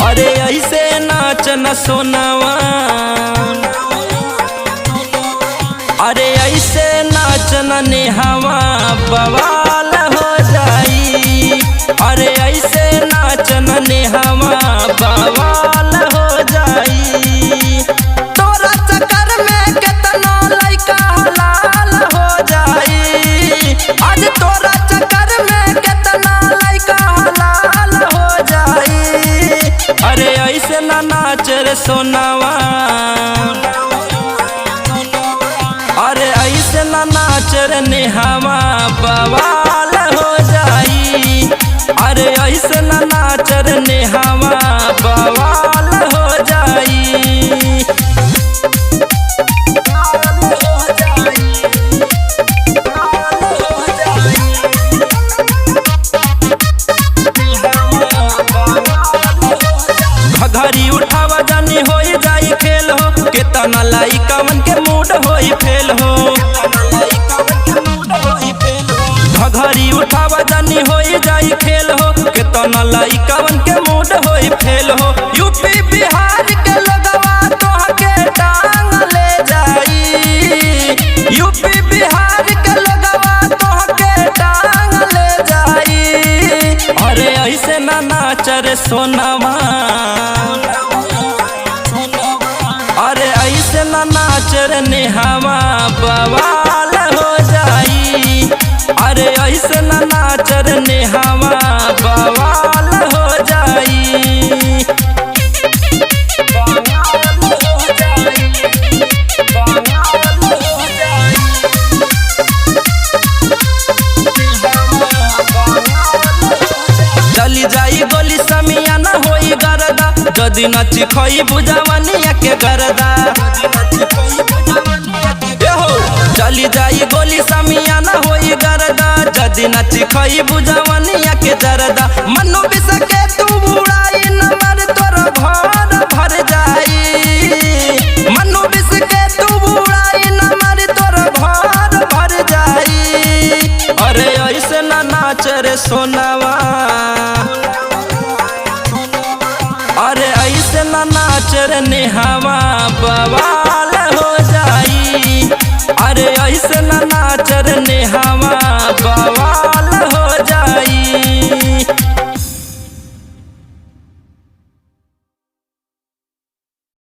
अरे ऐसे नाच न सोनावा, अरे ऐसे नाच न नेहावा बवाल हो जाई। अरे ऐसे नाच न नेहावा बवाल हो जाई। तोरा चक्कर में कितना लइका हलाल हो जाई। आज तोरा चक्कर में कितना लइका हलाल हो जाई। अरे ऐसे ना नाच रे सोनावा, अरे ऐसे ना नाच रे नेहावा बवाल हो जाई। अरे ऐसे ना नाच रे नेहावा बवाल हो जाई। घड़ी उठावा जानी हो जाई खेल हो, केतना लइकवन के मूड होई फेल हो। घड़ी उठावा जानी हो जाई खेल हो, केतना लइकवन के मूड होई फेल हो। यूपी बिहार के लोगवा तोह के टांग ले जाई। यूपी बिहार के लोगवा तोह के टांग ले जाई। अरे ऐसे ना नाच रे सोनावा, अरे ऐसे ना नाच रे नेहावा बवाल हो जाई। अरे ऐसे ना नाच रे नेहावा बवाल हो जाई। चली जाई गोली समियाना होई गरदा, जदी नची खोई बुझावनिया के गरदा। चली जाई गोली समियाना होई गरदा, जदी नची खोई बुझावनिया के दरदा। मनु बिस के तू बुड़ाई नंबर तोर घर भर जाई। मनु बिस के तू बुड़ाई नंबर तोर घर भर जाई। अरे ऐसे ना नाच रे सोनावा, अरे ऐसे ना नाच रे नेहावा बवाल हो जाई। अरे ऐसे ना नाच रे नेहावा बवाल